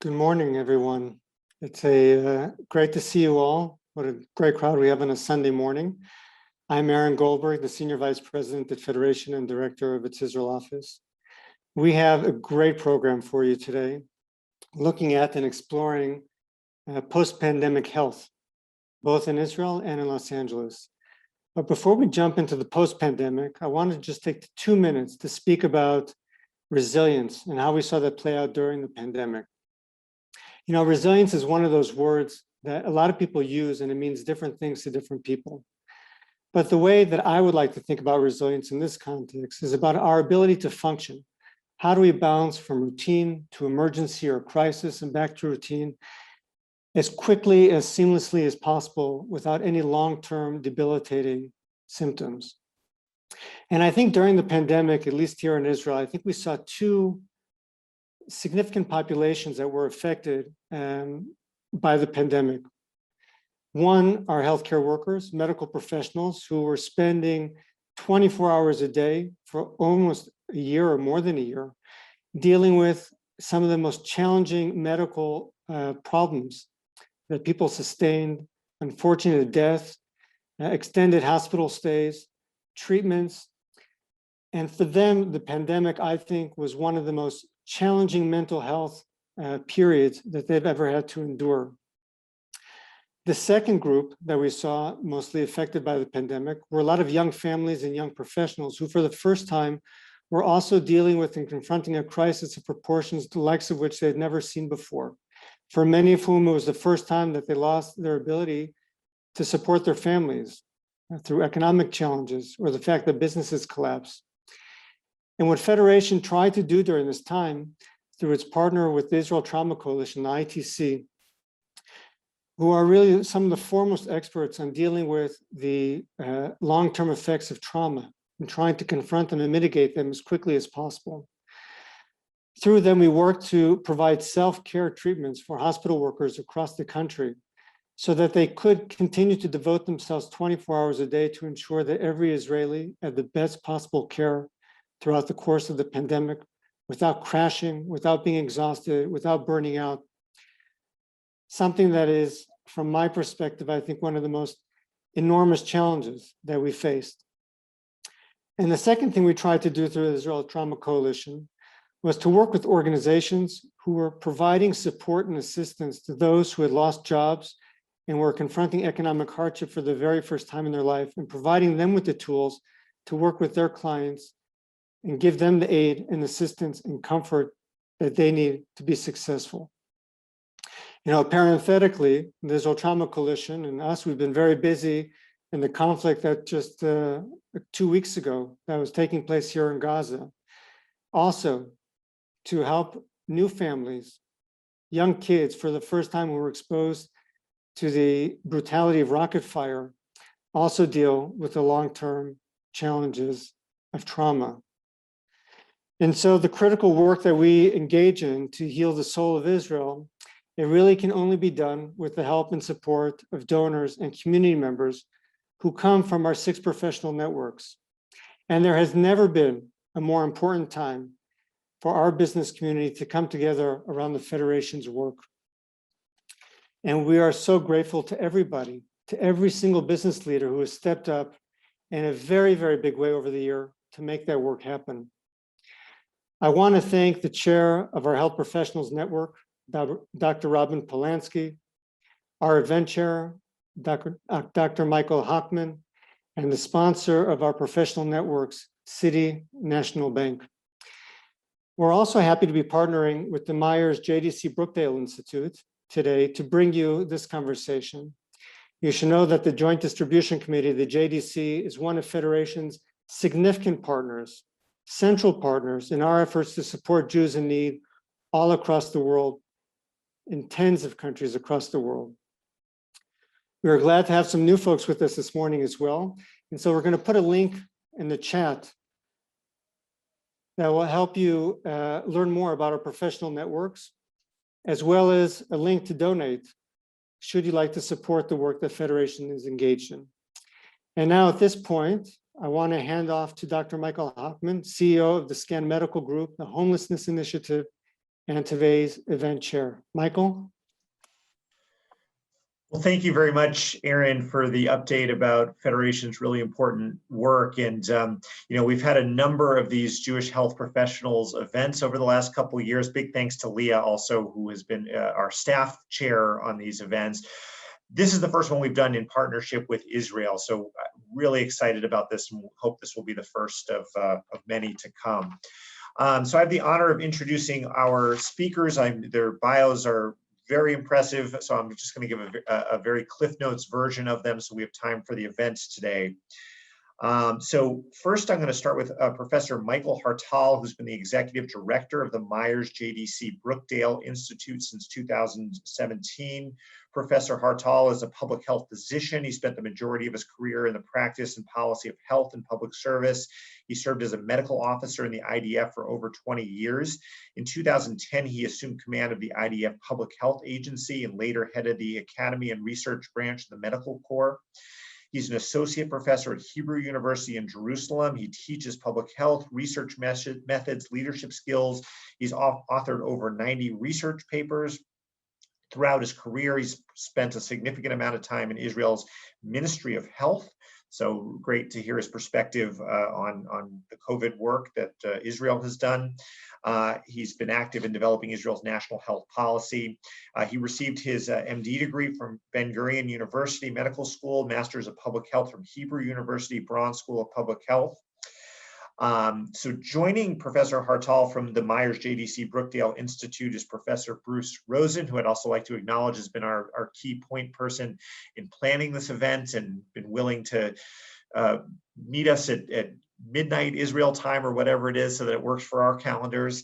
Good morning, everyone. It's great to see you all. What a great crowd we have on a Sunday morning. I'm Aaron Goldberg, the Senior Vice President at Federation and Director of its Israel office. We have a great program for you today, looking at and exploring post-pandemic health, both in Israel and in Los Angeles. But before we jump into the post-pandemic, I wanted to just take 2 minutes to speak about resilience and how we saw that play out during the pandemic. You know, resilience is one of those words that a lot of people use, and it means different things to different people. But the way that I would like to think about resilience in this context is about our ability to function. How do we bounce from routine to emergency or crisis and back to routine as quickly, as seamlessly as possible without any long-term debilitating symptoms? And I think during the pandemic, at least here in Israel, I think we saw two significant populations that were affected by the pandemic. One are healthcare workers, medical professionals who were spending 24 hours a day for almost a year or more than a year, dealing with some of the most challenging medical problems that people sustained, unfortunate deaths, extended hospital stays, treatments. And for them, the pandemic, I think, was one of the most challenging mental health periods that they've ever had to endure. The second group that we saw mostly affected by the pandemic were a lot of young families and young professionals who for the first time were also dealing with and confronting a crisis of proportions the likes of which they had never seen before. For many of whom it was the first time that they lost their ability to support their families through economic challenges or the fact that businesses collapsed. And what Federation tried to do during this time, through its partner with the Israel Trauma Coalition, the ITC, who are really some of the foremost experts on dealing with the long-term effects of trauma and trying to confront them and mitigate them as quickly as possible. Through them, we worked to provide self-care treatments for hospital workers across the country so that they could continue to devote themselves 24 hours a day to ensure that every Israeli had the best possible care throughout the course of the pandemic, without crashing, without being exhausted, without burning out. Something that is, from my perspective, I think one of the most enormous challenges that we faced. And the second thing we tried to do through the Israel Trauma Coalition was to work with organizations who were providing support and assistance to those who had lost jobs and were confronting economic hardship for the very first time in their life, and providing them with the tools to work with their clients and give them the aid and assistance and comfort that they need to be successful. You know, parenthetically, the Israel Trauma Coalition and us, we've been very busy in the conflict that just 2 weeks ago that was taking place here in Gaza. Also, to help new families, young kids for the first time who were exposed to the brutality of rocket fire, also deal with the long-term challenges of trauma. And so the critical work that we engage in to heal the soul of Israel, it really can only be done with the help and support of donors and community members who come from our 6 professional networks. And there has never been a more important time for our business community to come together around the Federation's work. And we are so grateful to everybody, to every single business leader who has stepped up in a very, very big way over the year to make that work happen. I want to thank the chair of our Health Professionals Network, Dr. Robin Polanski, our event chair, Dr. Michael Hockman, and the sponsor of our professional networks, City National Bank. We're also happy to be partnering with the Myers JDC Brookdale Institute today to bring you this conversation. You should know that the Joint Distribution Committee, the JDC, is one of Federation's significant partners, central partners in our efforts to support Jews in need all across the world, in tens of countries across the world. We are glad to have some new folks with us this morning as well. And so we're going to put a link in the chat that will help you learn more about our professional networks, as well as a link to donate, should you like to support the work that Federation is engaged in. And now at this point, I want to hand off to Dr. Michael Hockman, CEO of the SCAN Medical Group, the Homelessness Initiative, and today's event chair. Michael? Well, thank you very much, Aaron, for the update about Federation's really important work. And, we've had a number of these Jewish health professionals events over the last couple of years. Big thanks to Leah also, who has been our staff chair on these events. This is the first one we've done in partnership with Israel. So really excited about this and hope this will be the first of many to come. So I have the honor of introducing our speakers. Their bios are very impressive, so I'm just going to give a very Cliff Notes version of them so we have time for the events today. So first, I'm going to start with Professor Michael Hartal, who's been the executive director of the Myers JDC Brookdale Institute since 2017. Professor Hartal is a public health physician. He spent the majority of his career in the practice and policy of health and public service. He served as a medical officer in the IDF for over 20 years. In 2010, he assumed command of the IDF Public Health Agency and later headed the Academy and Research Branch of the Medical Corps. He's an associate professor at Hebrew University in Jerusalem. He teaches public health, research methods, leadership skills. He's authored over 90 research papers. Throughout his career, he's spent a significant amount of time in Israel's Ministry of Health. So great to hear his perspective on the COVID work that Israel has done. He's been active in developing Israel's national health policy. He received his MD degree from Ben Gurion University Medical School, Masters of Public Health from Hebrew University Braun School of Public Health. So joining Professor Hartal from the Myers JDC Brookdale Institute is Professor Bruce Rosen, who I'd also like to acknowledge has been our key point person in planning this event and been willing to meet us at midnight Israel time or whatever it is so that it works for our calendars.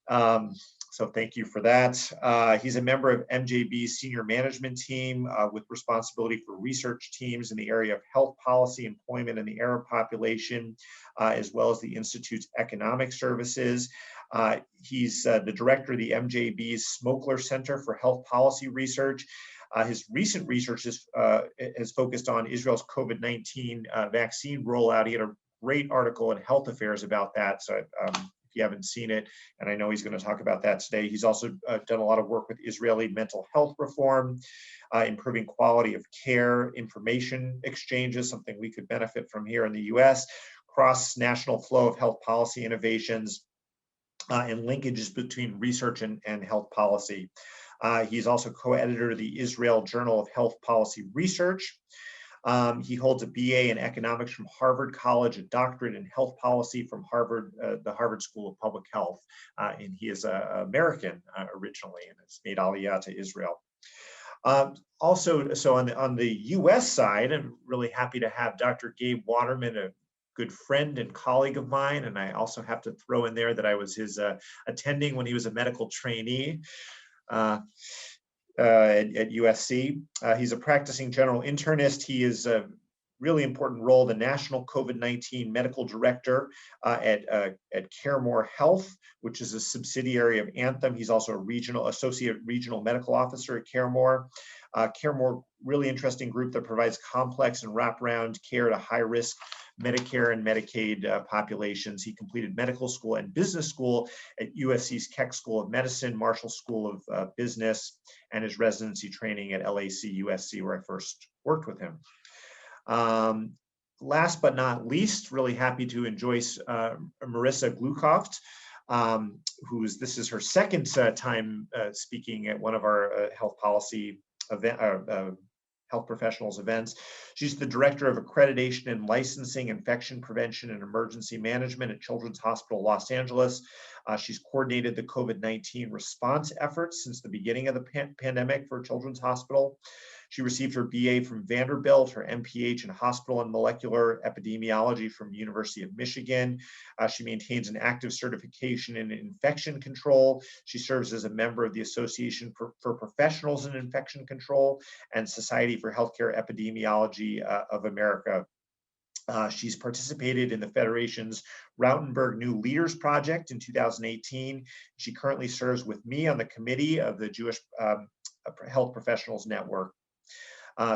So thank you for that. He's a member of MJB's senior management team with responsibility for research teams in the area of health policy, employment, and the Arab population, as well as the Institute's economic services. He's the director of the MJB's Smokler Center for Health Policy Research. His recent research has focused on Israel's COVID-19 vaccine rollout. He had a great article in Health Affairs about that. So if you haven't seen it, and I know he's going to talk about that today. He's also done a lot of work with Israeli mental health reform, improving quality of care, information exchanges, something we could benefit from here in the US, cross-national flow of health policy innovations, and linkages between research and health policy. He's also co-editor of the Israel Journal of Health Policy Research. He holds a BA in economics from Harvard College, a doctorate in health policy from Harvard, the Harvard School of Public Health. And he is American originally and has made Aliyah to Israel. Also, so on the US side, I'm really happy to have Dr. Gabe Waterman, a good friend and colleague of mine. And I also have to throw in there that I was his attending when he was a medical trainee. At USC. He's a practicing general internist. He is a really important role, the National COVID-19 Medical Director at CareMore Health, which is a subsidiary of Anthem. He's also a associate regional medical officer at CareMore. CareMore, really interesting group that provides complex and wraparound care to high-risk Medicare and Medicaid populations. He completed medical school and business school at USC's Keck School of Medicine, Marshall School of Business, and his residency training at LAC USC, where I first worked with him. Last but not least, really happy to introduce Marissa Glukoft, this is her second time speaking at one of our health policy event, health professionals events. She's the director of accreditation and licensing, infection prevention and emergency management at Children's Hospital Los Angeles. She's coordinated the COVID-19 response efforts since the beginning of the pandemic for Children's Hospital. She received her BA from Vanderbilt, her MPH in hospital and molecular epidemiology from University of Michigan. She maintains an active certification in infection control. She serves as a member of the Association for Professionals in Infection Control and Society for Healthcare Epidemiology of America. She's participated in the Federation's Rautenberg New Leaders Project in 2018. She currently serves with me on the committee of the Jewish Health Professionals Network.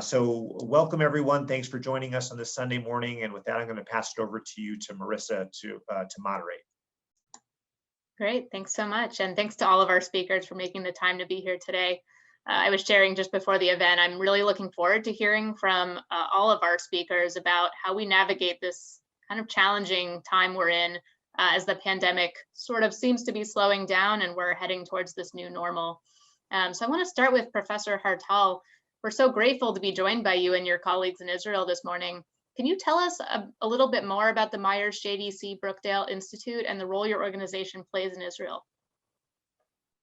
So welcome everyone. Thanks for joining us on this Sunday morning. And with that, I'm going to pass it over to you, to Marissa, to moderate. Great, thanks so much. And thanks to all of our speakers for making the time to be here today. I was sharing just before the event, I'm really looking forward to hearing from all of our speakers about how we navigate this kind of challenging time we're in as the pandemic sort of seems to be slowing down and we're heading towards this new normal. So I want to start with Professor Hartal. We're so grateful to be joined by you and your colleagues in Israel this morning. Can you tell us a little bit more about the Myers JDC Brookdale Institute and the role your organization plays in Israel?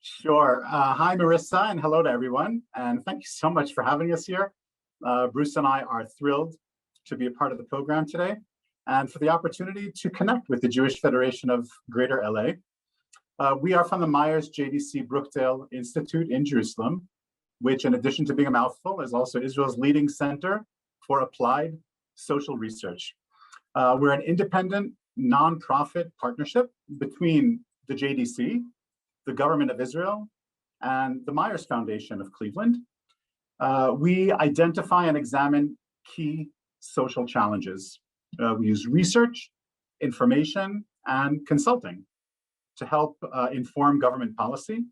Sure. Hi, Marissa, and hello to everyone. And thank you so much for having us here. Bruce and I are thrilled to be a part of the program today and for the opportunity to connect with the Jewish Federation of Greater LA. We are from the Myers JDC Brookdale Institute in Jerusalem, which, in addition to being a mouthful, is also Israel's leading center for applied social research. We're an independent nonprofit partnership between the JDC, the government of Israel, and the Myers Foundation of Cleveland. We identify and examine key social challenges. We use research, information, and consulting to help inform government policy,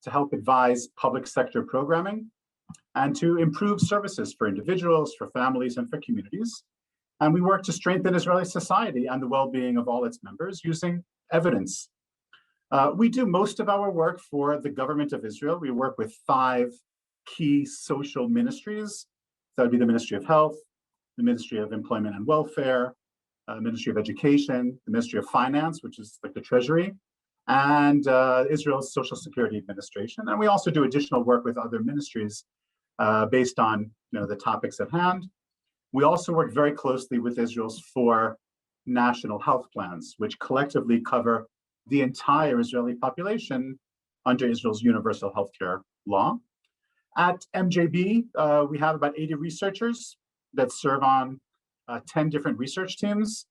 to help advise public sector programming, and to improve services for individuals, for families, and for communities. And we work to strengthen Israeli society and the well-being of all its members using evidence. We do most of our work for the government of Israel. We work with 5 key social ministries. That would be the Ministry of Health, the Ministry of Employment and Welfare, Ministry of Education, the Ministry of Finance, which is like the Treasury, and Israel's Social Security Administration. And we also do additional work with other ministries based on the topics at hand. We also work very closely with Israel's 4 national health plans, which collectively cover the entire Israeli population under Israel's universal healthcare law. At MJB, we have about 80 researchers that serve on 10 different research teams.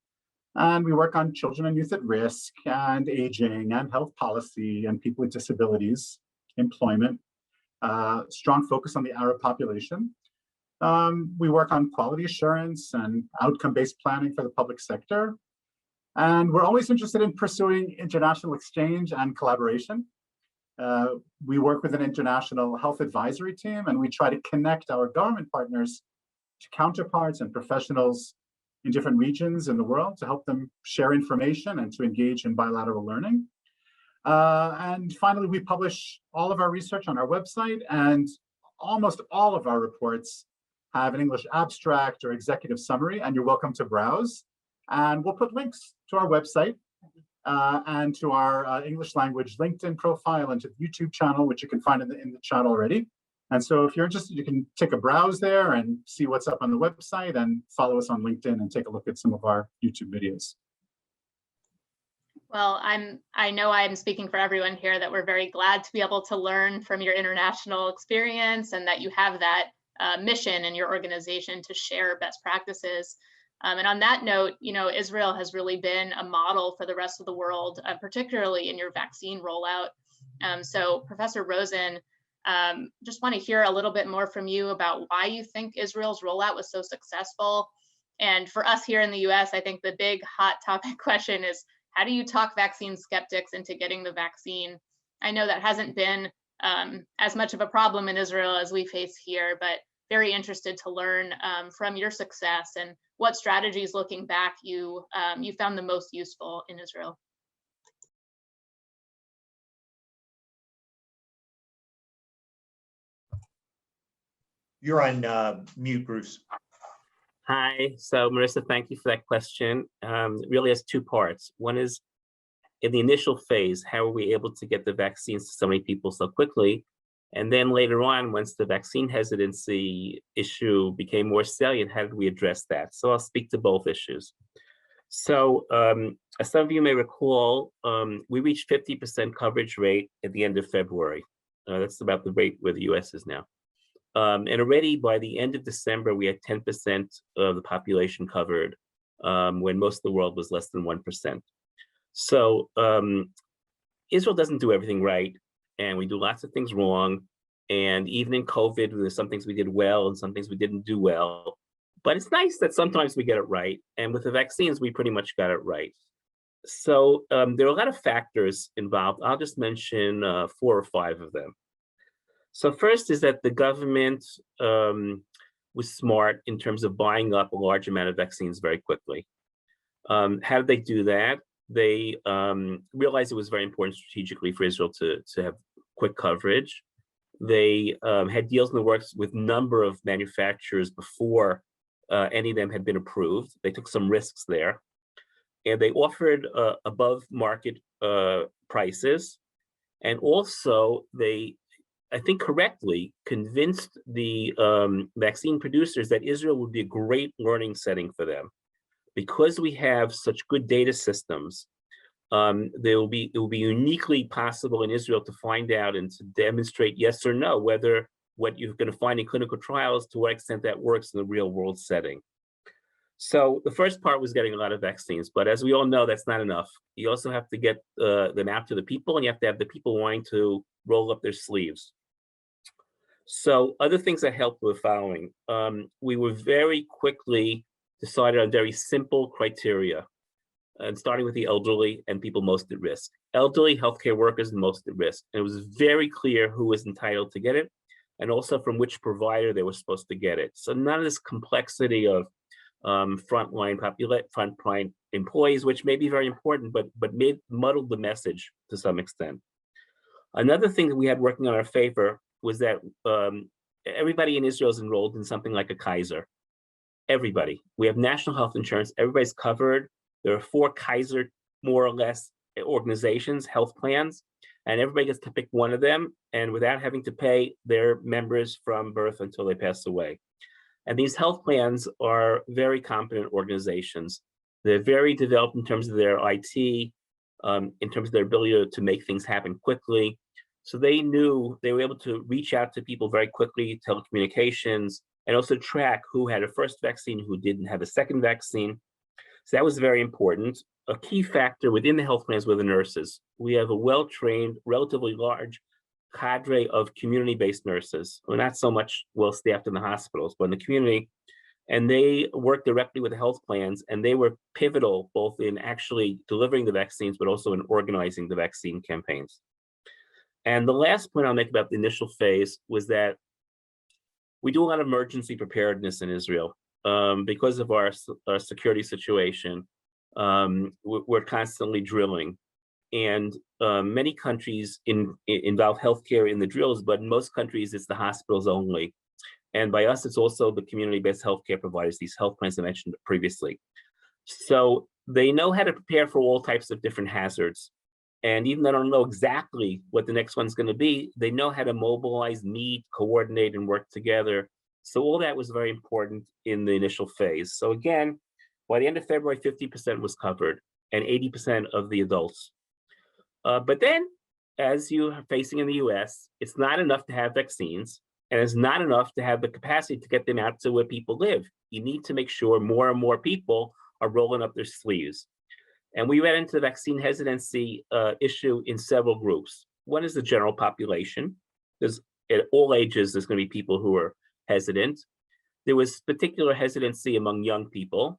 And we work on children and youth at risk and aging and health policy and people with disabilities, employment, strong focus on the Arab population. We work on quality assurance and outcome-based planning for the public sector. And we're always interested in pursuing international exchange and collaboration. We work with an international health advisory team, and we try to connect our government partners to counterparts and professionals in different regions in the world to help them share information and to engage in bilateral learning. And finally, we publish all of our research on our website, and almost all of our reports have an English abstract or executive summary, and you're welcome to browse. And we'll put links to our website and to our English language LinkedIn profile and to the YouTube channel, which you can find in the chat already. And so if you're interested, you can take a browse there and see what's up on the website and follow us on LinkedIn and take a look at some of our YouTube videos. Well, I know I'm speaking for everyone here that we're very glad to be able to learn from your international experience and that you have that mission in your organization to share best practices. And on that note, Israel has really been a model for the rest of the world, particularly in your vaccine rollout. So Professor Rosen, just want to hear a little bit more from you about why you think Israel's rollout was so successful. And for us here in the US, I think the big hot topic question is, how do you talk vaccine skeptics into getting the vaccine? I know that hasn't been as much of a problem in Israel as we face here, but very interested to learn from your success and what strategies, looking back, you found the most useful in Israel. You're on mute, Bruce. Hi, so Marissa, thank you for that question. It really has 2 parts. One is, in the initial phase, how were we able to get the vaccines to so many people so quickly? And then later on, once the vaccine hesitancy issue became more salient, how did we address that? So I'll speak to both issues. So as some of you may recall, we reached 50% coverage rate at the end of February. That's about the rate where the US is now. And already by the end of December, we had 10% of the population covered, when most of the world was less than 1%. So Israel doesn't do everything right, and we do lots of things wrong. And even in COVID, there's some things we did well and some things we didn't do well. But it's nice that sometimes we get it right. And with the vaccines, we pretty much got it right. So there are a lot of factors involved. I'll just mention 4 or 5 of them. So first is that the government was smart in terms of buying up a large amount of vaccines very quickly. How did they do that? They realized it was very important strategically for Israel to have quick coverage. They had deals in the works with a number of manufacturers before any of them had been approved. They took some risks there. And they offered above market prices. And also they, I think correctly, convinced the vaccine producers that Israel would be a great learning setting for them. Because we have such good data systems, it will be uniquely possible in Israel to find out and to demonstrate yes or no, whether what you're going to find in clinical trials, to what extent that works in the real world setting. So the first part was getting a lot of vaccines, but as we all know, that's not enough. You also have to get them out to the people, and you have to have the people wanting to roll up their sleeves. So other things that helped were the following. We were very quickly decided on very simple criteria, and starting with the elderly and people most at risk. Elderly healthcare workers most at risk. And it was very clear who was entitled to get it, and also from which provider they were supposed to get it. So none of this complexity of frontline employees, which may be very important, but muddled the message to some extent. Another thing that we had working on our favor was that everybody in Israel is enrolled in something like a Kaiser. Everybody. We have national health insurance. Everybody's covered. There are 4 Kaiser, more or less, organizations, health plans, and everybody gets to pick one of them, and without having to pay their members from birth until they pass away. And these health plans are very competent organizations. They're very developed in terms of their IT, in terms of their ability to make things happen quickly. So they knew they were able to reach out to people very quickly, telecommunications, and also track who had a first vaccine, who didn't have a second vaccine. So that was very important. A key factor within the health plans were the nurses. We have a well-trained, relatively large cadre of community-based nurses. We're not so much well-staffed in the hospitals, but in the community. And they work directly with the health plans, and they were pivotal both in actually delivering the vaccines, but also in organizing the vaccine campaigns. And the last point I'll make about the initial phase was that we do a lot of emergency preparedness in Israel. Because of our security situation, we're constantly drilling. And many countries involve healthcare in the drills, but in most countries, it's the hospitals only. And by us, it's also the community-based healthcare providers, these health plans I mentioned previously. So they know how to prepare for all types of different hazards. And even though they don't know exactly what the next one's going to be, they know how to mobilize, meet, coordinate, and work together. So all that was very important in the initial phase. So again, by the end of February, 50% was covered and 80% of the adults. But then, as you are facing in the US, it's not enough to have vaccines, and it's not enough to have the capacity to get them out to where people live. You need to make sure more and more people are rolling up their sleeves. And we ran into the vaccine hesitancy issue in several groups. One is the general population. There's at all ages, there's going to be people who are hesitant. There was particular hesitancy among young people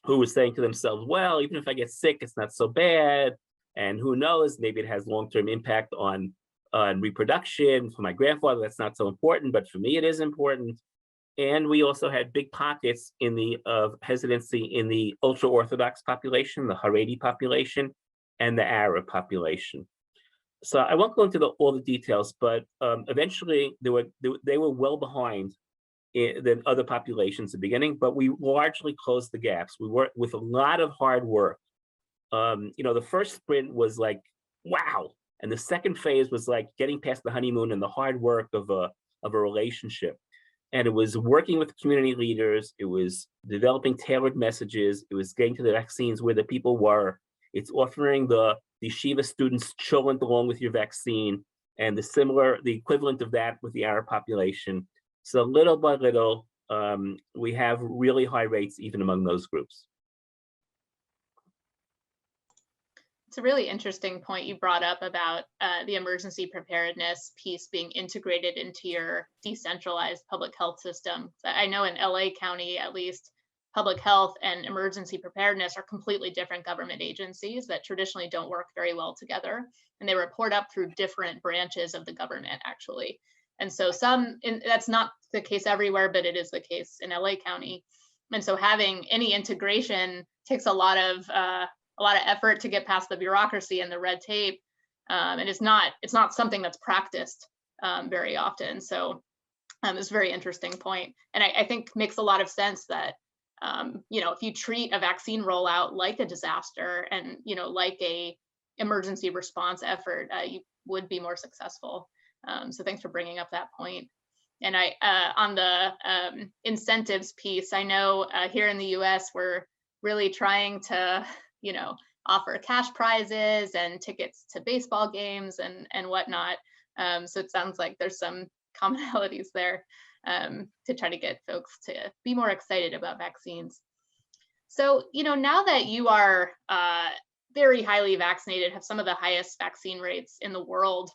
who were saying to themselves, well, even if I get sick, it's not so bad. And who knows, maybe it has long-term impact on reproduction. For my grandfather, that's not so important, but for me, it is important. And we also had big pockets in the hesitancy in the ultra-Orthodox population, the Haredi population, and the Arab population. So I won't go into all the details, but eventually they were well behind than other populations at the beginning, but we largely closed the gaps. We worked with a lot of hard work. The first sprint was like, wow. And the second phase was like getting past the honeymoon and the hard work of a relationship. And it was working with community leaders. It was developing tailored messages. It was getting to the vaccines where the people were. It's offering the yeshiva students children along with your vaccine, and the equivalent of that with the Arab population. So little by little, we have really high rates even among those groups. It's a really interesting point you brought up about the emergency preparedness piece being integrated into your decentralized public health system. I know in LA County, at least, public health and emergency preparedness are completely different government agencies that traditionally don't work very well together. And they report up through different branches of the government, actually. And so that's not the case everywhere, but it is the case in LA County. And so having any integration takes a lot of effort to get past the bureaucracy and the red tape. And it's not something that's practiced very often. So it's a very interesting point. And I think makes a lot of sense that, if you treat a vaccine rollout like a disaster and, like a emergency response effort, you would be more successful. So thanks for bringing up that point. And on the incentives piece, I know here in the US, we're really trying to, offer cash prizes and tickets to baseball games and whatnot. So it sounds like there's some commonalities there to try to get folks to be more excited about vaccines. So, now that you are very highly vaccinated, have some of the highest vaccine rates in the world,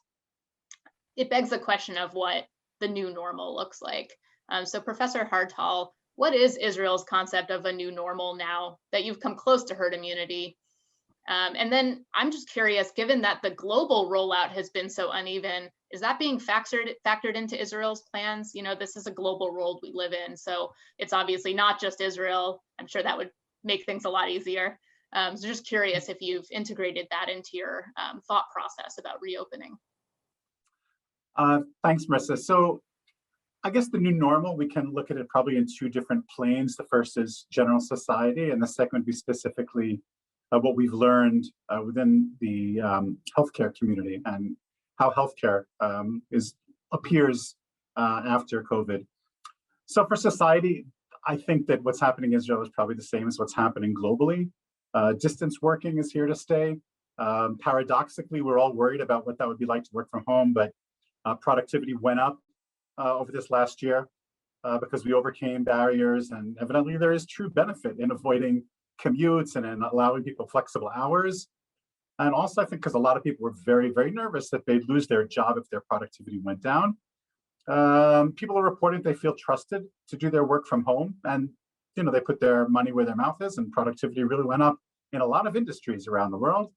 it begs the question of what the new normal looks like. So Professor Hartal, what is Israel's concept of a new normal now that you've come close to herd immunity? And then I'm just curious, given that the global rollout has been so uneven, is that being factored into Israel's plans? This is a global world we live in, so it's obviously not just Israel. I'm sure that would make things a lot easier. So just curious if you've integrated that into your thought process about reopening. Thanks, Marissa. So I guess the new normal, we can look at it probably in two different planes. The first is general society, and the second would be specifically what we've learned within the healthcare community and how healthcare appears after COVID. So for society, I think that what's happening in Israel is probably the same as what's happening globally. Distance working is here to stay. Paradoxically, we're all worried about what that would be like to work from home, but productivity went up over this last year because we overcame barriers, and evidently there is true benefit in avoiding commutes and in allowing people flexible hours. And also, I think because a lot of people were very, very nervous that they'd lose their job if their productivity went down. People are reporting they feel trusted to do their work from home, and they put their money where their mouth is, and productivity really went up in a lot of industries around the world.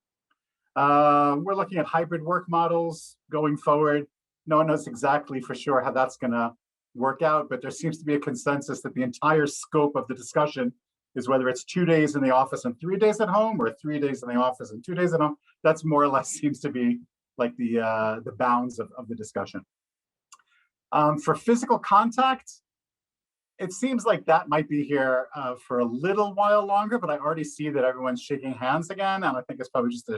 We're looking at hybrid work models going forward. No one knows exactly for sure how that's going to work out, but there seems to be a consensus that the entire scope of the discussion is whether it's 2 days in the office and 3 days at home, or 3 days in the office and 2 days at home. That's more or less seems to be like the bounds of the discussion. For physical contact, it seems like that might be here for a little while longer, but I already see that everyone's shaking hands again, and I think it's probably just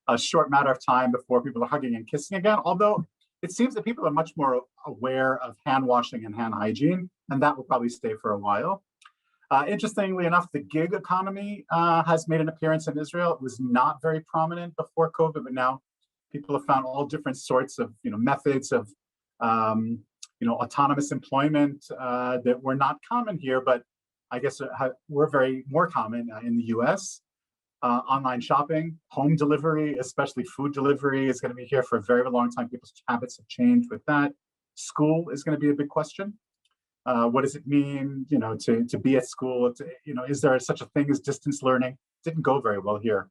a short matter of time before people are hugging and kissing again, although it seems that people are much more aware of hand washing and hand hygiene, and that will probably stay for a while. Interestingly enough, the gig economy has made an appearance in Israel. It was not very prominent before COVID, but now people have found all different sorts of methods of autonomous employment that were not common here, but I guess were very more common in the US. Online shopping, home delivery, especially food delivery, is going to be here for a very long time. People's habits have changed with that. School is going to be a big question. What does it mean, to be at school? Is there such a thing as distance learning? Didn't go very well here.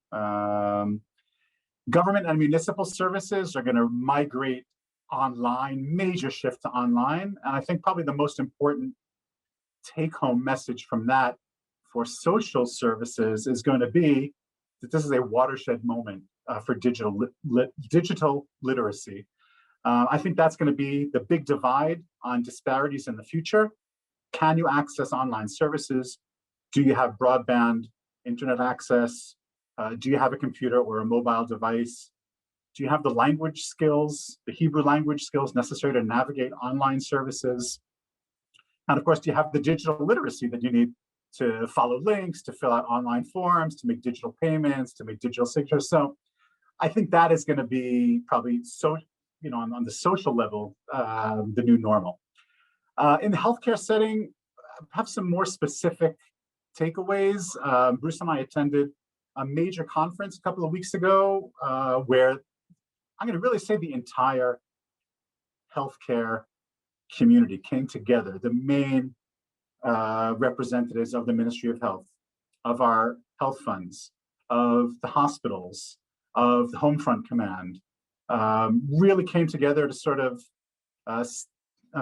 Government and municipal services are going to migrate online, major shift to online. And I think probably the most important take-home message from that for social services is going to be that this is a watershed moment for digital literacy. I think that's going to be the big divide on disparities in the future. Can you access online services? Do you have broadband internet access? Do you have a computer or a mobile device? Do you have the language skills, the Hebrew language skills necessary to navigate online services? And of course, do you have the digital literacy that you need to follow links, to fill out online forms, to make digital payments, to make digital signatures? So I think that is going to be probably on the social level, the new normal. In the healthcare setting, I have some more specific takeaways. Bruce and I attended a major conference a couple of weeks ago where I'm going to really say the entire healthcare community came together. The main representatives of the Ministry of Health, of our health funds, of the hospitals, of the Homefront Command, really came together to sort of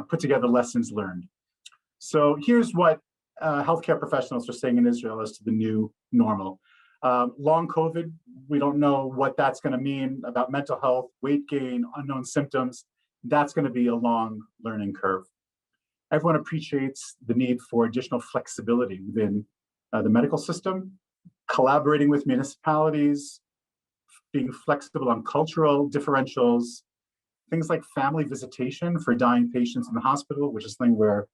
put together lessons learned. So here's what healthcare professionals are saying in Israel as to the new normal. Long COVID, we don't know what that's going to mean about mental health, weight gain, unknown symptoms. That's going to be a long learning curve. Everyone appreciates the need for additional flexibility within the medical system, collaborating with municipalities, being flexible on cultural differentials, things like family visitation for dying patients in the hospital, which is something where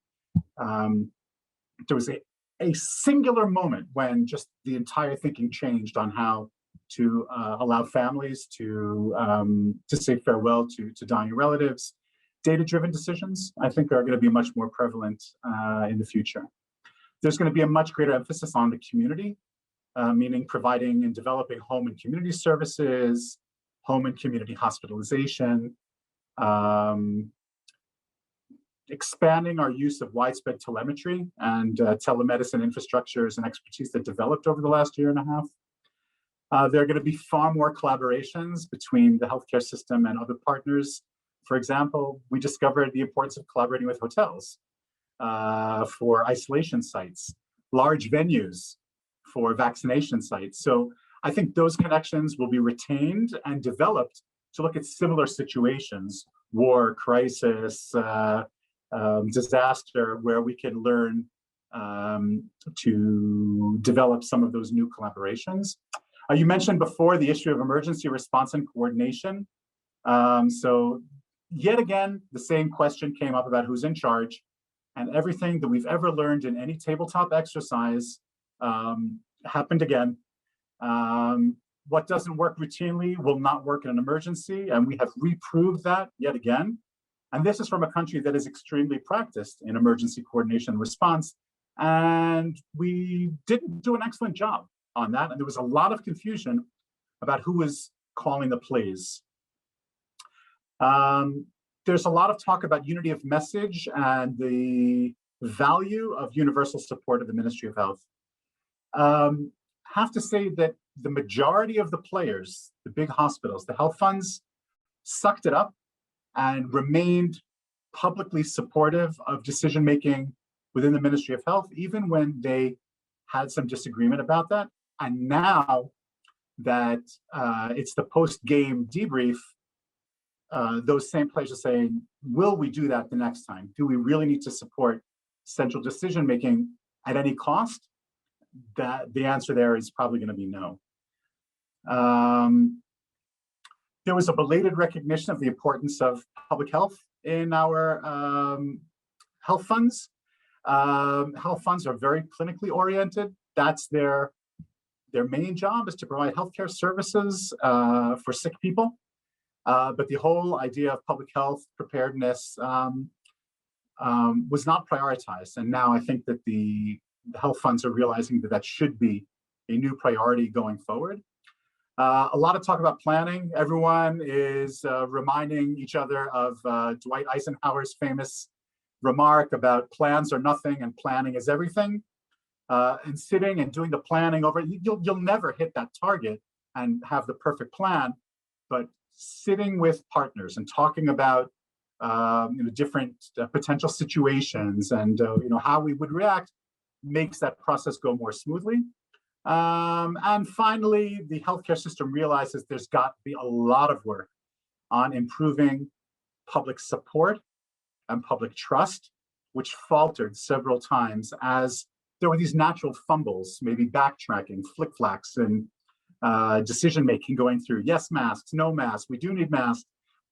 there was a singular moment when just the entire thinking changed on how to allow families to say farewell to dying relatives. Data-driven decisions, I think, are going to be much more prevalent in the future. There's going to be a much greater emphasis on the community, meaning providing and developing home and community services, home and community hospitalization, expanding our use of widespread telemetry and telemedicine infrastructures and expertise that developed over the last year and a half. There are going to be far more collaborations between the healthcare system and other partners. For example, we discovered the importance of collaborating with hotels for isolation sites, large venues for vaccination sites. So I think those connections will be retained and developed to look at similar situations, war, crisis, disaster, where we can learn to develop some of those new collaborations. You mentioned before the issue of emergency response and coordination. So yet again, the same question came up about who's in charge, and everything that we've ever learned in any tabletop exercise happened again. What doesn't work routinely will not work in an emergency, and we have reproved that yet again. And this is from a country that is extremely practiced in emergency coordination and response, and we didn't do an excellent job on that, and there was a lot of confusion about who was calling the plays. There's a lot of talk about unity of message and the value of universal support of the Ministry of Health. Have to say that the majority of the players, the big hospitals, the health funds, sucked it up and remained publicly supportive of decision-making within the Ministry of Health, even when they had some disagreement about that. And now that it's the post-game debrief, those same players are saying, will we do that the next time? Do we really need to support central decision-making at any cost? That the answer there is probably going to be no. There was a belated recognition of the importance of public health in our health funds. Health funds are very clinically oriented. That's their main job, is to provide healthcare services for sick people. But the whole idea of public health preparedness was not prioritized. And now I think that the health funds are realizing that that should be a new priority going forward. A lot of talk about planning. Everyone is reminding each other of Dwight Eisenhower's famous remark about plans are nothing and planning is everything. And sitting and doing the planning over, you'll never hit that target and have the perfect plan, but sitting with partners and talking about different potential situations and how we would react makes that process go more smoothly. And finally, the healthcare system realizes there's got to be a lot of work on improving public support and public trust, which faltered several times as there were these natural fumbles, maybe backtracking, flick-flacks, and decision-making going through. Yes, masks, no masks, we do need masks.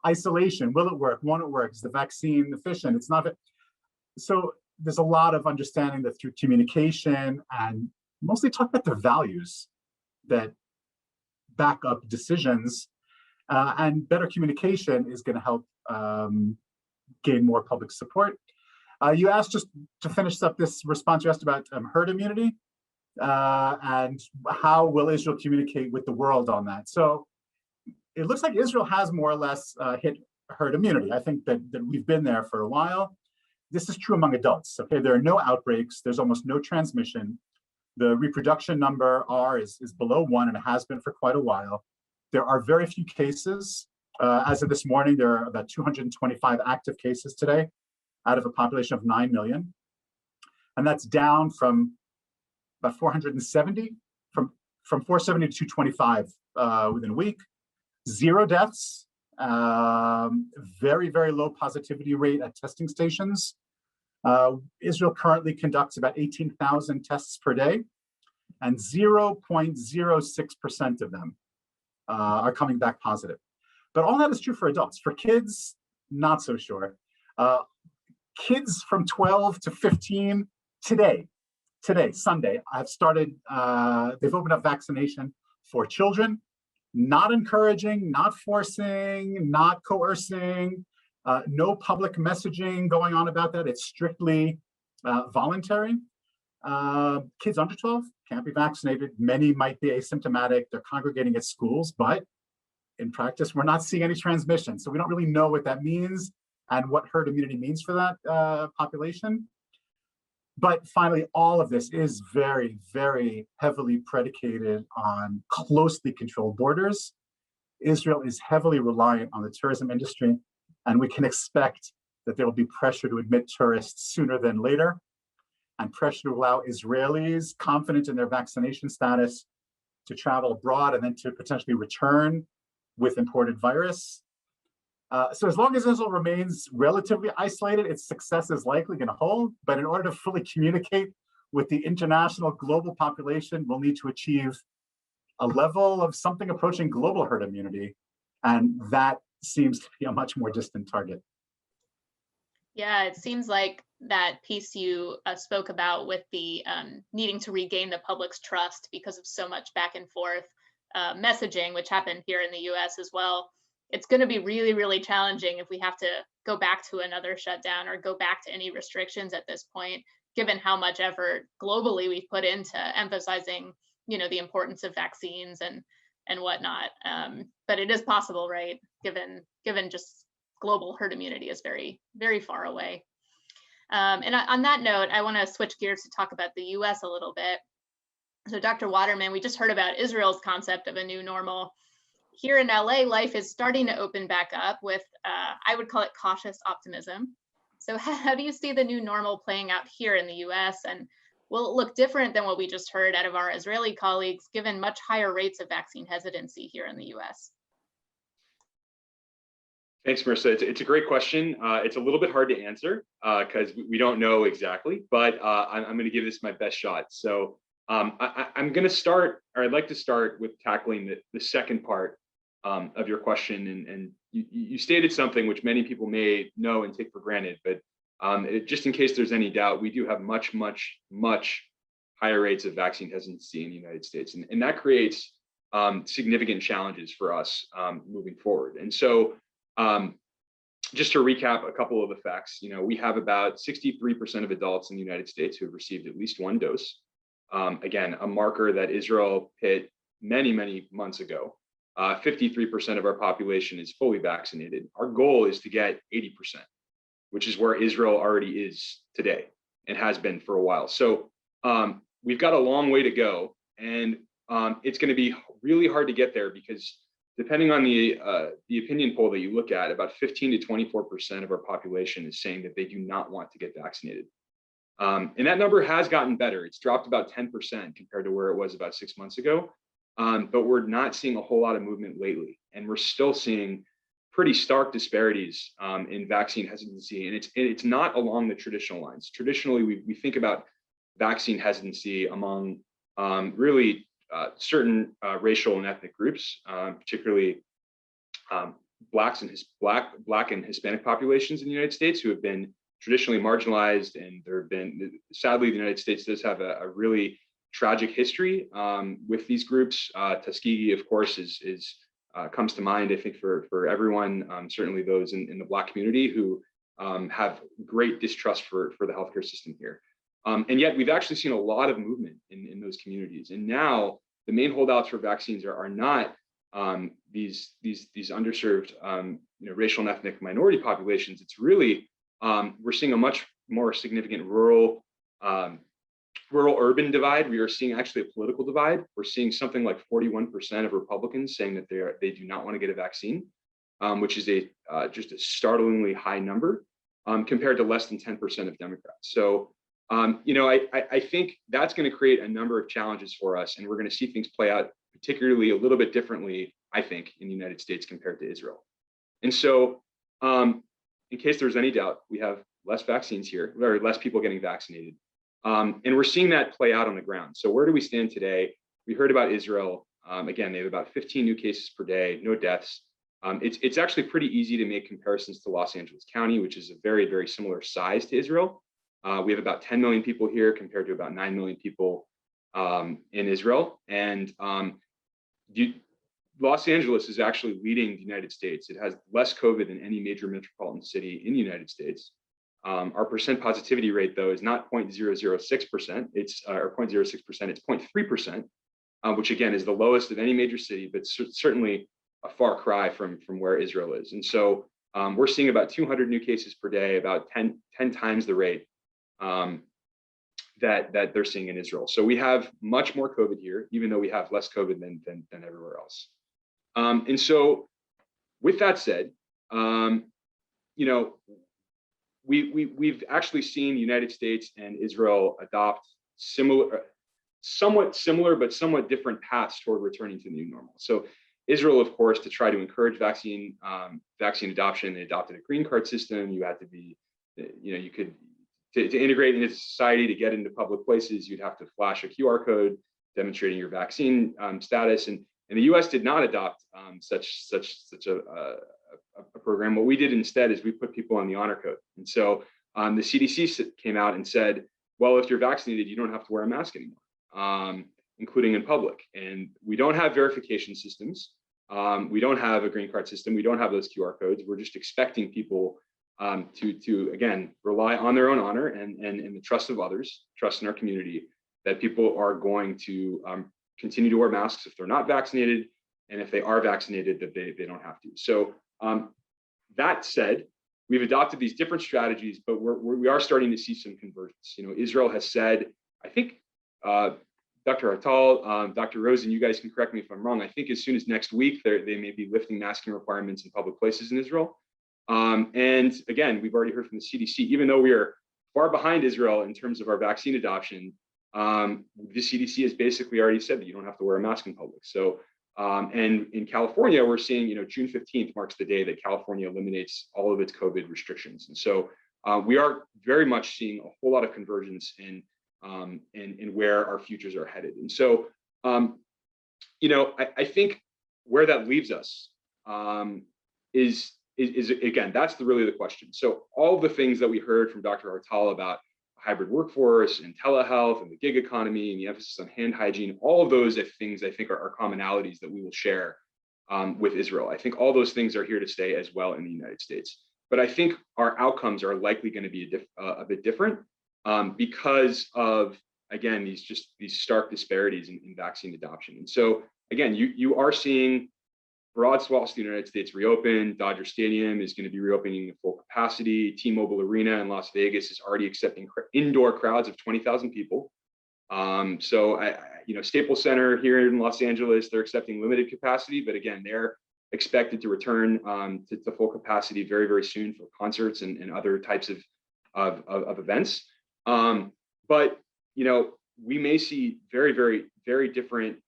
Isolation, will it work, won't it work? Is the vaccine efficient? It's not. So there's a lot of understanding that through communication and mostly talk about the values that back up decisions, and better communication is going to help gain more public support. You asked, just to finish up this response, you asked about herd immunity and how will Israel communicate with the world on that. So it looks like Israel has more or less hit herd immunity. I think that we've been there for a while. this is true among adults, okay? There are no outbreaks, there's almost no transmission. The reproduction number, R, is below 1 and it has been for quite a while. There are very few cases. As of this morning, there are about 225 active cases today out of a population of 9 million. And that's down from about 470, from 470 to 225 within a week. 0 deaths, very, very low positivity rate at testing stations. Israel currently conducts about 18,000 tests per day, and 0.06% of them are coming back positive. But all that is true for adults. For kids, not so sure. Kids from 12 to 15 today, Sunday, have started, they've opened up vaccination for children. Not encouraging, not forcing, not coercing, no public messaging going on about that. It's strictly voluntary. Kids under 12 can't be vaccinated. Many might be asymptomatic. They're congregating at schools, but in practice, we're not seeing any transmission. So we don't really know what that means and what herd immunity means for that population. But finally, all of this is very, very heavily predicated on closely controlled borders. Israel is heavily reliant on the tourism industry, and we can expect that there will be pressure to admit tourists sooner than later, and pressure to allow Israelis confident in their vaccination status to travel abroad and then to potentially return with imported virus. So as long as Israel remains relatively isolated, its success is likely going to hold. But in order to fully communicate with the international global population, we'll need to achieve a level of something approaching global herd immunity. And that seems to be a much more distant target. Yeah, it seems like that piece you spoke about with the needing to regain the public's trust because of so much back and forth messaging, which happened here in the US as well. It's going to be really, really challenging if we have to go back to another shutdown or go back to any restrictions at this point, given how much effort globally we've put into emphasizing, the importance of vaccines and whatnot. But it is possible, right? Given just global herd immunity is very, very far away. And on that note, I want to switch gears to talk about the US a little bit. So Dr. Waterman, we just heard about Israel's concept of a new normal. Here in LA, life is starting to open back up with, I would call it cautious optimism. So how do you see the new normal playing out here in the US? And will it look different than what we just heard out of our Israeli colleagues, given much higher rates of vaccine hesitancy here in the US? Thanks, Marissa. It's a great question. It's a little bit hard to answer because we don't know exactly, but I'm going to give this my best shot. So I'm going to start, or I'd like to start with tackling the second part of your question. And you stated something which many people may know and take for granted, but just in case there's any doubt, we do have much, much, much higher rates of vaccine hesitancy in the United States. And that creates significant challenges for us moving forward. And so just to recap a couple of the facts, we have about 63% of adults in the United States who have received at least one dose. Again, a marker that Israel hit many, many months ago. 53% of our population is fully vaccinated. Our goal is to get 80%, which is where Israel already is today and has been for a while. So we've got a long way to go, and it's going to be really hard to get there because depending on the opinion poll that you look at, about 15 to 24% of our population is saying that they do not want to get vaccinated. And that number has gotten better. It's dropped about 10% compared to where it was about 6 months ago. But we're not seeing a whole lot of movement lately. And we're still seeing pretty stark disparities in vaccine hesitancy. And it's not along the traditional lines. Traditionally, we think about vaccine hesitancy among really certain racial and ethnic groups, particularly Black and Hispanic populations in the United States who have been traditionally marginalized. And there have been, sadly, the United States does have a really tragic history with these groups. Tuskegee, of course, comes to mind, I think, for everyone, certainly those in the Black community who have great distrust for the healthcare system here. And yet we've actually seen a lot of movement in those communities. And now the main holdouts for vaccines are not these underserved racial and ethnic minority populations. It's really, we're seeing a much more significant rural-urban divide. We are seeing actually a political divide. We're seeing something like 41% of Republicans saying that they do not want to get a vaccine, which is just a startlingly high number compared to less than 10% of Democrats. So, I think that's going to create a number of challenges for us, and we're going to see things play out particularly a little bit differently, I think, in the United States compared to Israel. And so, in case there's any doubt, we have less vaccines here, or less people getting vaccinated. And we're seeing that play out on the ground. So where do we stand today? We heard about Israel. Again, they have about 15 new cases per day, no deaths. It's actually pretty easy to make comparisons to Los Angeles County, which is a very, very similar size to Israel. We have about 10 million people here compared to about 9 million people in Israel. And Los Angeles is actually leading the United States. It has less COVID than any major metropolitan city in the United States. Our percent positivity rate, though, is not 0.006%. It's or 0.06%. It's 0.3%, which again is the lowest of any major city, but certainly a far cry from where Israel is. And so we're seeing about 200 new cases per day, about 10 times the rate that they're seeing in Israel. So we have much more COVID here, even though we have less COVID than everywhere else. And so, with that said, we've actually seen the United States and Israel adopt somewhat similar, but somewhat different paths toward returning to the new normal. So Israel, of course, to try to encourage vaccine adoption, they adopted a green card system. You had to be, you could, to integrate into society, to get into public places, you'd have to flash a QR code demonstrating your vaccine status. And the U.S. did not adopt such a program. What we did instead is we put people on the honor code. And so the CDC came out and said, well, if you're vaccinated, you don't have to wear a mask anymore, including in public. And we don't have verification systems. We don't have a green card system. We don't have those QR codes. We're just expecting people to again, rely on their own honor and the trust of others, trust in our community, that people are going to continue to wear masks if they're not vaccinated, and if they are vaccinated, that they don't have to. So that said, we've adopted these different strategies, but we are starting to see some convergence. Israel has said, I think, Dr. Hartal, Dr. Rosen, you guys can correct me if I'm wrong. I think as soon as next week, they may be lifting masking requirements in public places in Israel. And again, we've already heard from the CDC, even though we are far behind Israel in terms of our vaccine adoption, the CDC has basically already said that you don't have to wear a mask in public. So, and in California, we're seeing, June 15th marks the day that California eliminates all of its COVID restrictions. And so we are very much seeing a whole lot of convergence in where our futures are headed. And so, I think where that leaves us is again, that's really the question. So all the things that we heard from Dr. Hartal about hybrid workforce and telehealth and the gig economy and the emphasis on hand hygiene, all of those things I think are commonalities that we will share with Israel. I think all those things are here to stay as well in the United States. But I think our outcomes are likely going to be a bit different because of, again, these stark disparities in vaccine adoption. And so again, you are seeing broad swaths of the United States reopen. Dodger Stadium is going to be reopening at full capacity. T-Mobile Arena in Las Vegas is already accepting indoor crowds of 20,000 people. Staples Center here in Los Angeles, they're accepting limited capacity, but again, they're expected to return to full capacity very, very soon for concerts and other types of events. But we may see very, very, very different.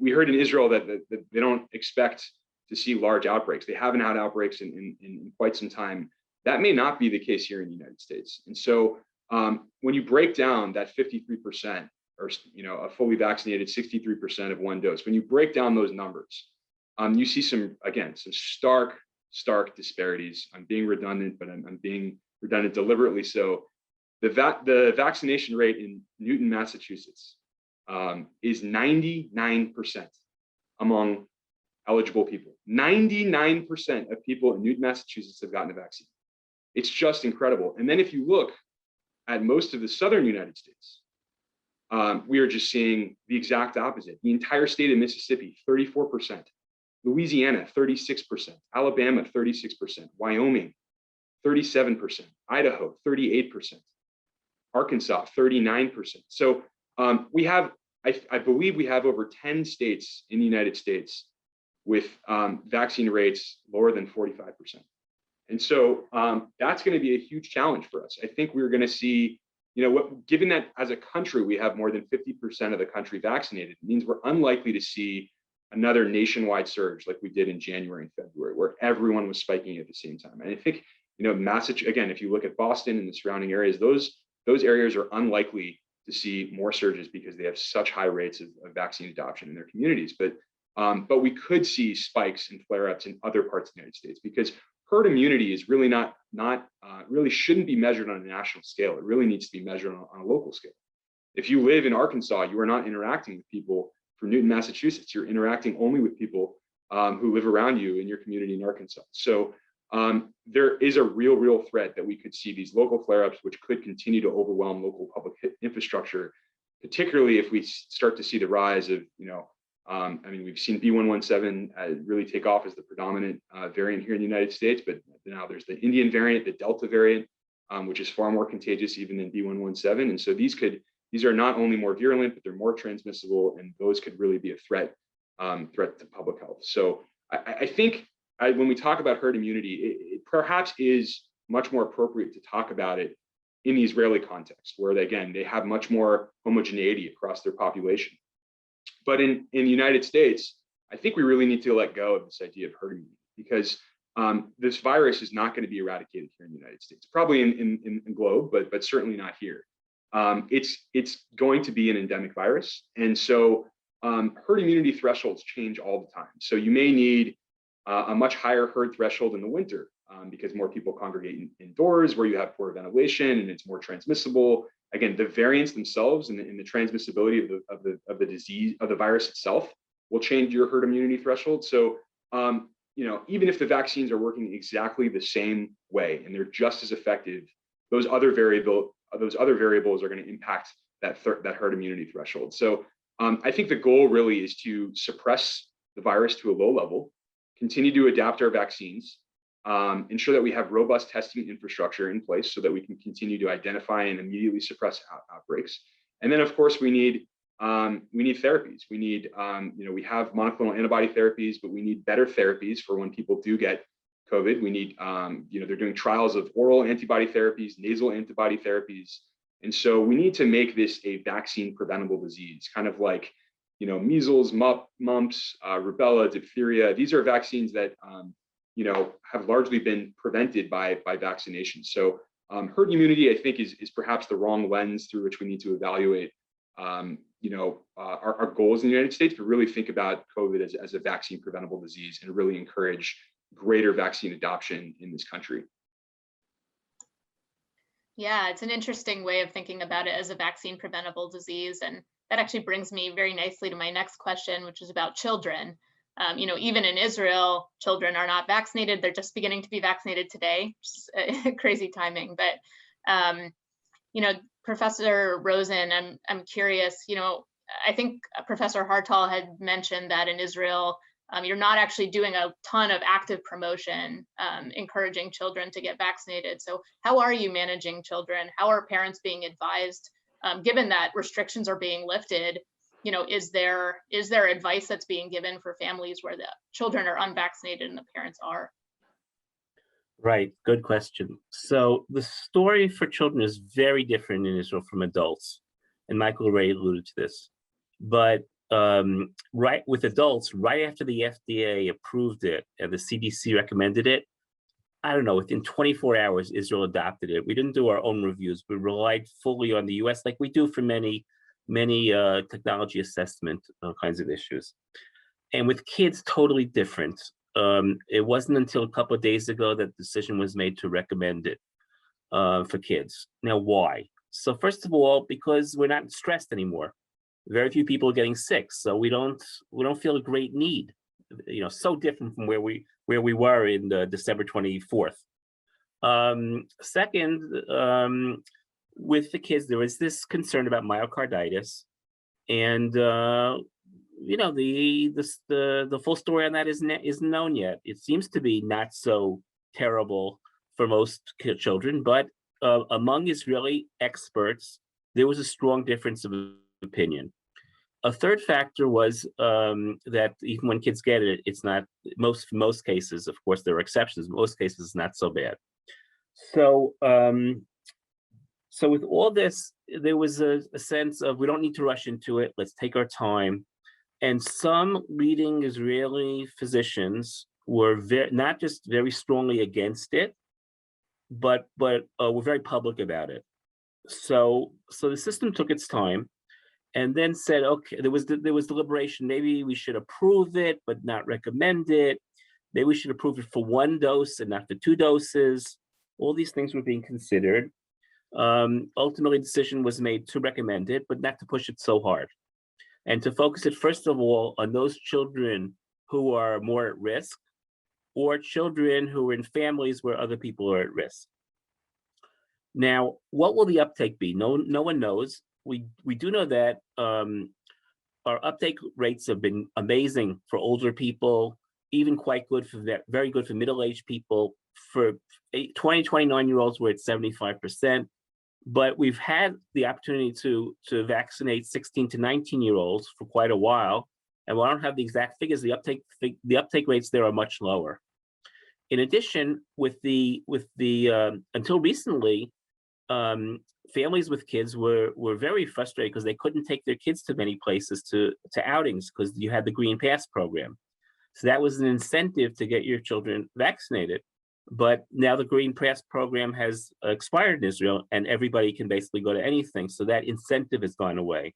We heard in Israel that they don't expect to see large outbreaks. They haven't had outbreaks in quite some time. That may not be the case here in the United States. And so when you break down that 53% or a fully vaccinated 63% of one dose, when you break down those numbers, you see some stark disparities. I'm being redundant, but I'm being redundant deliberately. So the vaccination rate in Newton, Massachusetts, is 99% among eligible people. 99% of people in Newton, Massachusetts have gotten a vaccine. It's just incredible. And then if you look at most of the southern United States, we are just seeing the exact opposite. The entire state of Mississippi, 34%. Louisiana, 36%. Alabama, 36%. Wyoming, 37%, Idaho, 38%, Arkansas, 39%. So we have, I believe we have over 10 states in the United States with vaccine rates lower than 45%. And so that's going to be a huge challenge for us. I think we're going to see, given that as a country, we have more than 50% of the country vaccinated, it means we're unlikely to see another nationwide surge like we did in January and February, where everyone was spiking at the same time. And I think, Massachusetts, again, if you look at Boston and the surrounding areas, those areas are unlikely to see more surges because they have such high rates of vaccine adoption in their communities. But we could see spikes and flare-ups in other parts of the United States because herd immunity is really really shouldn't be measured on a national scale. It really needs to be measured on a local scale. If you live in Arkansas, you are not interacting with people from Newton, Massachusetts. You're interacting only with people who live around you in your community in Arkansas. So there is a real threat that we could see these local flare-ups, which could continue to overwhelm local public infrastructure, particularly if we start to see the rise of, we've seen B.1.1.7 really take off as the predominant variant here in the United States, but now there's the Indian variant, the Delta variant, which is far more contagious even than B.1.1.7. And so these are not only more virulent, but they're more transmissible, and those could really be a threat to public health. So I think when we talk about herd immunity, it perhaps is much more appropriate to talk about it in the Israeli context, where they have much more homogeneity across their population. But in the United States, I think we really need to let go of this idea of herd immunity because this virus is not going to be eradicated here in the United States, probably in the globe, but certainly not here. It's going to be an endemic virus. And so herd immunity thresholds change all the time. So you may need a much higher herd threshold in the winter because more people congregate indoors where you have poor ventilation and it's more transmissible. Again, the variants themselves and the transmissibility of the disease, of the virus itself, will change your herd immunity threshold. So, even if the vaccines are working exactly the same way and they're just as effective, those other variables are going to impact that herd immunity threshold. So, I think the goal really is to suppress the virus to a low level, continue to adapt our vaccines, ensure that we have robust testing infrastructure in place so that we can continue to identify and immediately suppress outbreaks. And then, of course, we need therapies. We need, we have monoclonal antibody therapies, but we need better therapies for when people do get COVID. We need, they're doing trials of oral antibody therapies, nasal antibody therapies. And so we need to make this a vaccine preventable disease, kind of like, measles, mumps, rubella, diphtheria. These are vaccines that, have largely been prevented by vaccination. So herd immunity, I think, is perhaps the wrong lens through which we need to evaluate, our goals in the United States, but really think about COVID as a vaccine preventable disease and really encourage greater vaccine adoption in this country. Yeah, it's an interesting way of thinking about it as a vaccine preventable disease. And that actually brings me very nicely to my next question, which is about children. Even in Israel, children are not vaccinated. They're just beginning to be vaccinated today, which is crazy timing. But, Professor Rosen, I'm curious, I think Professor Hartal had mentioned that in Israel, you're not actually doing a ton of active promotion, encouraging children to get vaccinated. So how are you managing children? How are parents being advised, given that restrictions are being lifted? Is there advice that's being given for families where the children are unvaccinated and the parents are? Right, good question. So the story for children is very different in Israel from adults, and Michael Ray alluded to this. But right with adults, right after the FDA approved it and the CDC recommended it, I don't know, within 24 hours, Israel adopted it. We didn't do our own reviews. We relied fully on the US like we do for many technology assessment kinds of issues. And with kids, totally different. It wasn't until a couple of days ago that the decision was made to recommend it for kids. Now, why? So first of all, because we're not stressed anymore. Very few people are getting sick, so we don't feel a great need. So different from where we were in December 24th. Second, with the kids, there was this concern about myocarditis, and the full story on that isn't known yet. It seems to be not so terrible for most children, but among Israeli experts, there was a strong difference of opinion. A third factor was that even when kids get it, it's not most cases. Of course, there are exceptions. Most cases, it's not so bad. So, so with all this, there was a sense of we don't need to rush into it. Let's take our time. And some leading Israeli physicians were not just very strongly against it, but were very public about it. So the system took its time, and then said, okay, there was deliberation. Maybe we should approve it, but not recommend it. Maybe we should approve it for 1 dose and not for 2 doses. All these things were being considered. Ultimately, the decision was made to recommend it, but not to push it so hard. And to focus it, first of all, on those children who are more at risk, or children who are in families where other people are at risk. Now, what will the uptake be? No one knows. We do know that our uptake rates have been amazing for older people, even quite good for very good for middle-aged people. For 20, 29-year-olds, we're at 75%. But we've had the opportunity to vaccinate 16 to 19-year-olds for quite a while, and while I don't have the exact figures, the uptake rates there are much lower. In addition, with the until recently, families with kids were very frustrated because they couldn't take their kids to many places to outings because you had the Green Pass program. So that was an incentive to get your children vaccinated. But now the Green Pass program has expired in Israel and everybody can basically go to anything. So that incentive has gone away.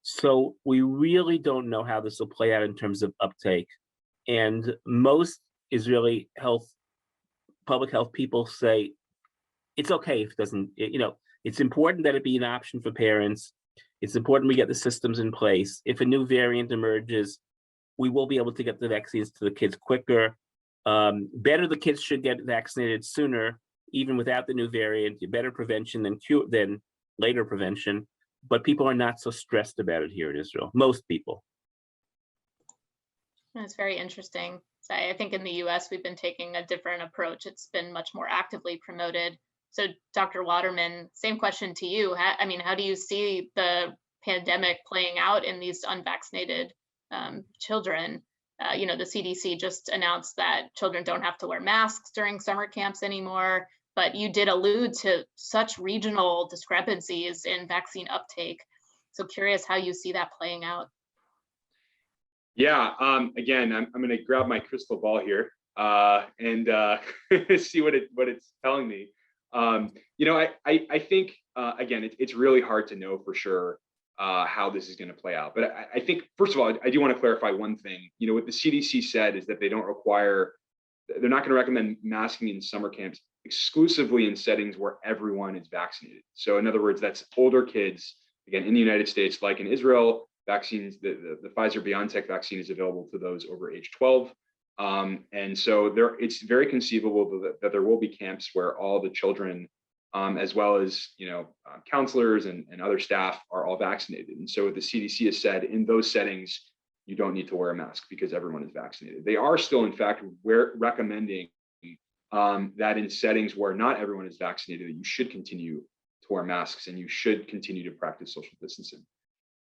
So we really don't know how this will play out in terms of uptake. And most Israeli public health people say, it's okay if it doesn't, it's important that it be an option for parents. It's important we get the systems in place. If a new variant emerges, we will be able to get the vaccines to the kids quicker. Better the kids should get vaccinated sooner, even without the new variant. Better prevention than later prevention. But people are not so stressed about it here in Israel, most people. That's very interesting. So I think in the US, we've been taking a different approach. It's been much more actively promoted. So Dr. Waterman, same question to you. How do you see the pandemic playing out in these unvaccinated children? The CDC just announced that children don't have to wear masks during summer camps anymore, but you did allude to such regional discrepancies in vaccine uptake. So curious how you see that playing out. Yeah, again, I'm going to grab my crystal ball here and see what it's telling me. I think, again, it's really hard to know for sure how this is going to play out. But I think, first of all, I do want to clarify one thing. What the CDC said is that they're not going to recommend masking in summer camps exclusively in settings where everyone is vaccinated. So in other words, that's older kids, again, in the United States, like in Israel, vaccines, the Pfizer-BioNTech vaccine is available to those over age 12. And so it's very conceivable that there will be camps where all the children, as well as counselors and other staff, are all vaccinated. And so the CDC has said in those settings, you don't need to wear a mask because everyone is vaccinated. They are still, in fact, recommending that in settings where not everyone is vaccinated, that you should continue to wear masks and you should continue to practice social distancing.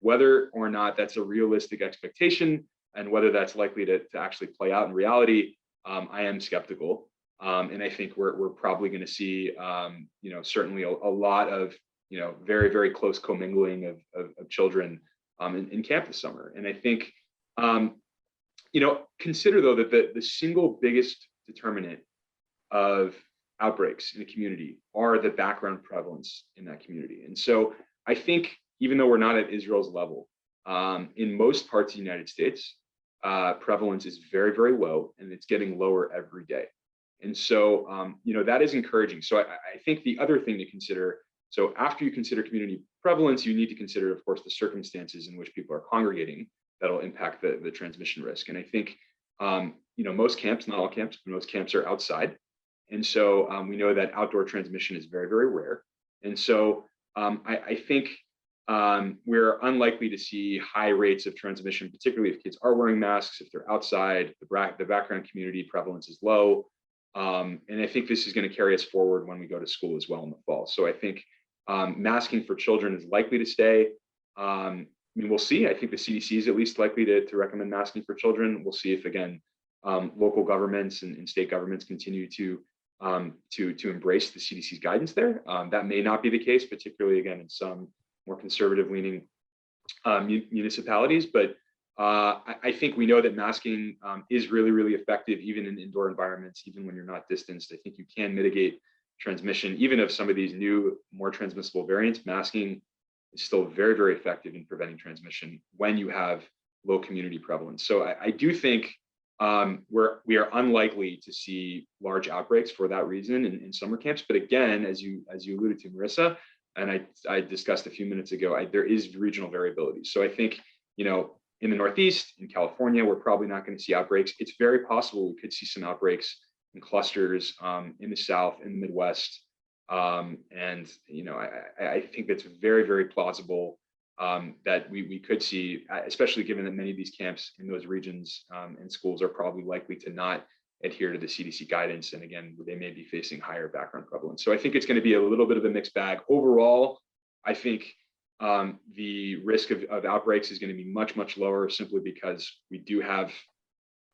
Whether or not that's a realistic expectation and whether that's likely to actually play out in reality, I am skeptical. And I think we're probably going to see, certainly a lot of, very, very close commingling of children in camp this summer. And I think, consider though that the single biggest determinant of outbreaks in a community are the background prevalence in that community. And so I think, even though we're not at Israel's level, in most parts of the United States, prevalence is very, very low, and it's getting lower every day. And so, that is encouraging. So I think the other thing to consider, so after you consider community prevalence, you need to consider, of course, the circumstances in which people are congregating that'll impact the transmission risk. And I think, most camps, not all camps, but most camps are outside. And so we know that outdoor transmission is very, very rare. And so I think we're unlikely to see high rates of transmission, particularly if kids are wearing masks, if they're outside, the background community prevalence is low. And I think this is going to carry us forward when we go to school as well in the fall. So I think masking for children is likely to stay. I mean, we'll see. I think the CDC is at least likely to recommend masking for children. We'll see if, again, local governments and state governments continue to embrace the CDC's guidance there. That may not be the case, particularly, again, in some more conservative leaning municipalities. But I think we know that masking is really, really effective, even in indoor environments, even when you're not distanced. I think you can mitigate transmission, even of some of these new, more transmissible variants. Masking is still very, very effective in preventing transmission when you have low community prevalence. So I do think we are unlikely to see large outbreaks for that reason in summer camps. But again, as you alluded to, Marissa, and I discussed a few minutes ago, there is regional variability. So I think, in the Northeast, in California, we're probably not going to see outbreaks. It's very possible we could see some outbreaks in clusters in the South, in the Midwest. And, I think that's very, very plausible that we could see, especially given that many of these camps in those regions and schools are probably likely to not adhere to the CDC guidance. And again, they may be facing higher background prevalence. So I think it's going to be a little bit of a mixed bag. Overall, I think the risk of outbreaks is going to be much, much lower, simply because we do have,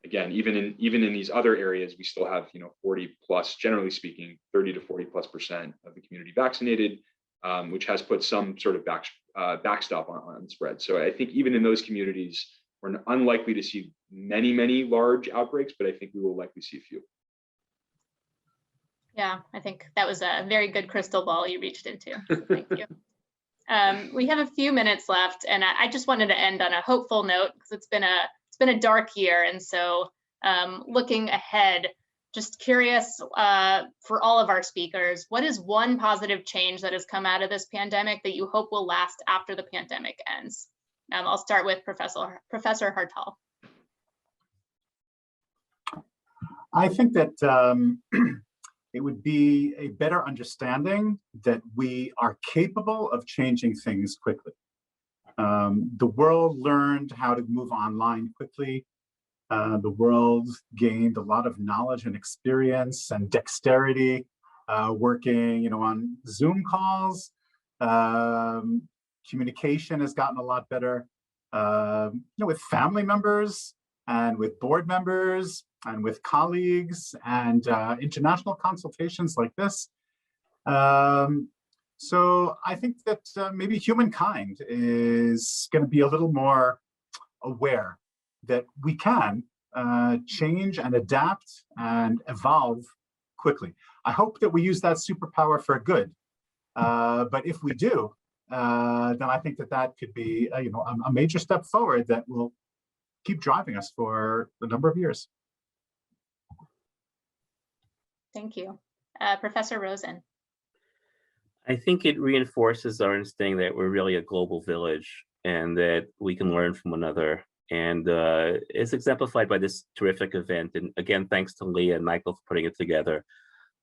again, even in these other areas, we still have 40 plus, generally speaking, 30 to 40+% of the community vaccinated, which has put some sort of backstop on spread. So I think even in those communities, we're unlikely to see many large outbreaks, but I think we will likely see a few. Yeah, I think that was a very good crystal ball you reached into. Thank you. We have a few minutes left, and I just wanted to end on a hopeful note, because it's been a dark year. And so looking ahead, just curious for all of our speakers, what is one positive change that has come out of this pandemic that you hope will last after the pandemic ends? I'll start with Professor Hartal. I think that it would be a better understanding that we are capable of changing things quickly. The world learned how to move online quickly. The world gained a lot of knowledge and experience and dexterity working, on Zoom calls. Communication has gotten a lot better, with family members and with board members and with colleagues and international consultations like this. So I think that maybe humankind is going to be a little more aware that we can change and adapt and evolve quickly. I hope that we use that superpower for good. But if we do, then I think that could be a major step forward that will keep driving us for a number of years. Thank you. Professor Rosen. I think it reinforces our understanding that we're really a global village and that we can learn from one another. And it's exemplified by this terrific event. And again, thanks to Leah and Michael for putting it together.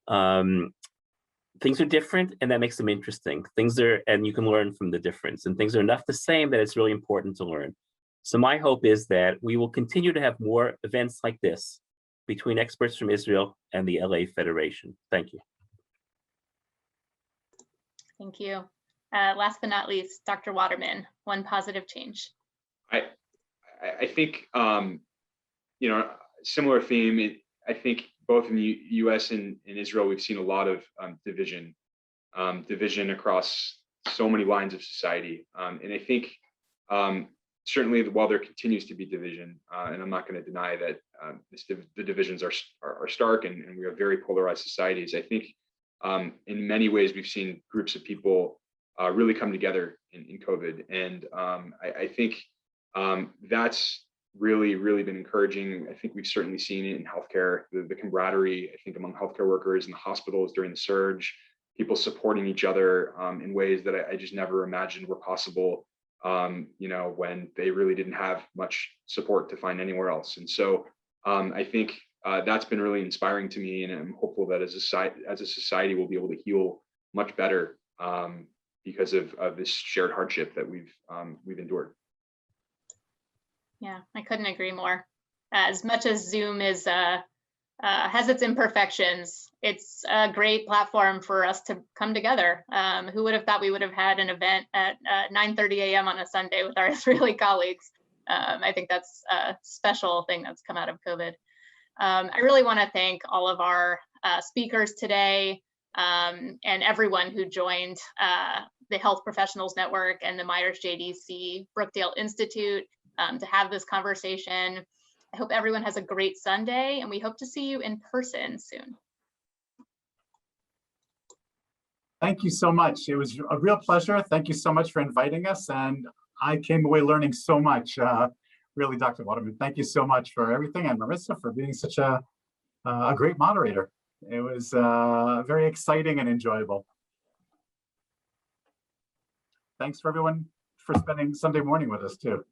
Things are different, and that makes them interesting. And you can learn from the difference. And things are enough the same that it's really important to learn. So my hope is that we will continue to have more events like this between experts from Israel and the LA Federation. Thank you. Thank you. Last but not least, Dr. Waterman, one positive change. I think, similar theme. I think both in the U.S. and in Israel, we've seen a lot of division across so many lines of society. And I think certainly while there continues to be division, and I'm not going to deny that the divisions are stark and we are very polarized societies, I think in many ways we've seen groups of people really come together in COVID. And I think that's really been encouraging. I think we've certainly seen it in healthcare, the camaraderie, I think, among healthcare workers in the hospitals during the surge, people supporting each other in ways that I just never imagined were possible, when they really didn't have much support to find anywhere else. And so I think that's been really inspiring to me, and I'm hopeful that as a society we'll be able to heal much better because of this shared hardship that we've endured. Yeah, I couldn't agree more. As much as Zoom is a has its imperfections, it's a great platform for us to come together. Who would have thought we would have had an event at 9:30 a.m. on a Sunday with our Israeli colleagues? I think that's a special thing that's come out of COVID. I really want to thank all of our speakers today and everyone who joined the Health Professionals Network and the Myers JDC Brookdale Institute to have this conversation. I hope everyone has a great Sunday, and we hope to see you in person soon. Thank you so much. It was a real pleasure. Thank you so much for inviting us. And I came away learning so much. Really, Dr. Waterman, thank you so much for everything. And Marissa for being such a great moderator. It was very exciting and enjoyable. Thanks for everyone for spending Sunday morning with us too.